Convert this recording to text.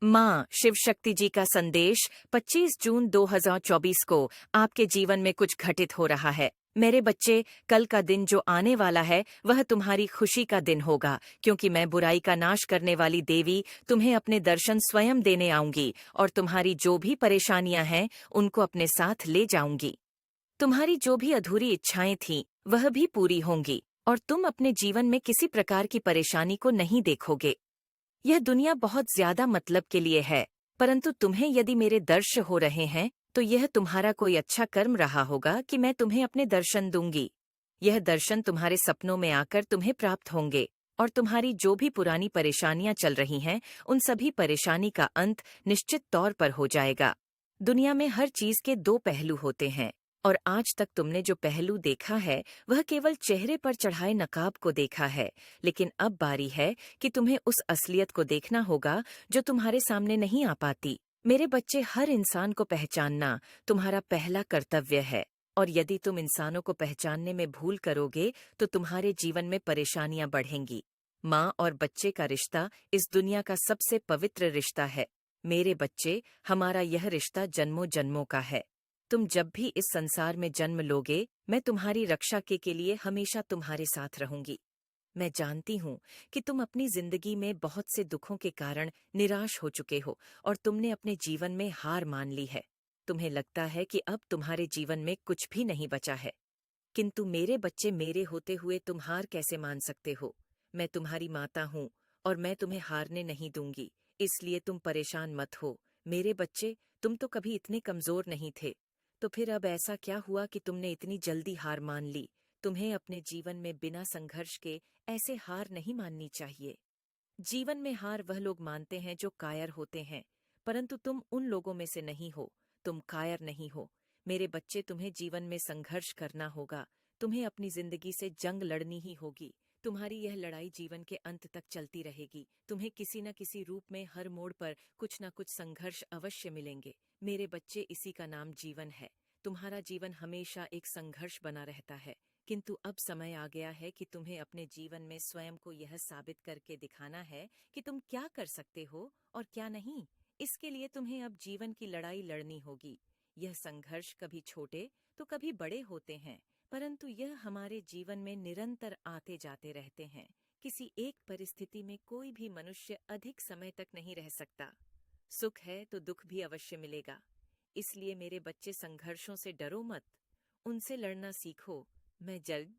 माँ शिव शक्ति जी का संदेश 25 जून 2024 को आपके जीवन में कुछ घटित हो रहा है। मेरे बच्चे, कल का दिन जो आने वाला है वह तुम्हारी खुशी का दिन होगा, क्योंकि मैं बुराई का नाश करने वाली देवी तुम्हें अपने दर्शन स्वयं देने आऊंगी और तुम्हारी जो भी परेशानियां हैं उनको अपने साथ ले जाऊंगी। तुम्हारी जो भी अधूरी इच्छाएं थीं वह भी पूरी होंगी और तुम अपने जीवन में किसी प्रकार की परेशानी को नहीं देखोगे। यह दुनिया बहुत ज्यादा मतलब के लिए है, परंतु तुम्हें यदि मेरे दर्श हो रहे हैं तो यह तुम्हारा कोई अच्छा कर्म रहा होगा कि मैं तुम्हें अपने दर्शन दूंगी। यह दर्शन तुम्हारे सपनों में आकर तुम्हें प्राप्त होंगे और तुम्हारी जो भी पुरानी परेशानियां चल रही हैं उन सभी परेशानी का अंत निश्चित तौर पर हो जाएगा। दुनिया में हर चीज के दो पहलू होते हैं और आज तक तुमने जो पहलू देखा है वह केवल चेहरे पर चढ़ाए नकाब को देखा है, लेकिन अब बारी है कि तुम्हें उस असलियत को देखना होगा जो तुम्हारे सामने नहीं आ पाती। मेरे बच्चे, हर इंसान को पहचानना तुम्हारा पहला कर्तव्य है और यदि तुम इंसानों को पहचानने में भूल करोगे तो तुम्हारे जीवन में परेशानियां बढ़ेंगी। माँ और बच्चे का रिश्ता इस दुनिया का सबसे पवित्र रिश्ता है। मेरे बच्चे, हमारा यह रिश्ता जन्मों जन्मों का है। तुम जब भी इस संसार में जन्म लोगे, मैं तुम्हारी रक्षा के लिए हमेशा तुम्हारे साथ रहूंगी। मैं जानती हूँ कि तुम अपनी जिंदगी में बहुत से दुखों के कारण निराश हो चुके हो और तुमने अपने जीवन में हार मान ली है। तुम्हें लगता है कि अब तुम्हारे जीवन में कुछ भी नहीं बचा है, किंतु मेरे बच्चे, मेरे होते हुए तुम हार कैसे मान सकते हो? मैं तुम्हारी माता हूँ और मैं तुम्हें हारने नहीं दूंगी, इसलिए तुम परेशान मत हो। मेरे बच्चे, तुम तो कभी इतने कमजोर नहीं थे, तो फिर अब ऐसा क्या हुआ कि तुमने इतनी जल्दी हार मान ली? तुम्हें अपने जीवन में बिना संघर्ष के ऐसे हार नहीं माननी चाहिए। जीवन में हार वह लोग मानते हैं जो कायर होते हैं, परंतु तुम उन लोगों में से नहीं हो। तुम कायर नहीं हो। मेरे बच्चे, तुम्हें जीवन में संघर्ष करना होगा। तुम्हें अपनी जिंदगी से जंग लड़नी ही होगी। तुम्हारी यह लड़ाई जीवन के अंत तक चलती रहेगी। तुम्हें किसी न किसी रूप में हर मोड़ पर कुछ न कुछ संघर्ष अवश्य मिलेंगे। मेरे बच्चे, इसी का नाम जीवन है। तुम्हारा जीवन हमेशा एक संघर्ष बना रहता है, किंतु अब समय आ गया है कि तुम्हें अपने जीवन में स्वयं को यह साबित करके दिखाना है कि तुम क्या कर सकते हो और क्या नहीं। इसके लिए तुम्हें अब जीवन की लड़ाई लड़नी होगी। यह संघर्ष कभी छोटे तो कभी बड़े होते हैं, परंतु यह हमारे जीवन में निरंतर आते जाते रहते हैं। किसी एक परिस्थिति में कोई भी मनुष्य अधिक समय तक नहीं रह सकता। सुख है तो दुख भी अवश्य मिलेगा। इसलिए मेरे बच्चे, संघर्षों से डरो मत, उनसे लड़ना सीखो। मैं जल्द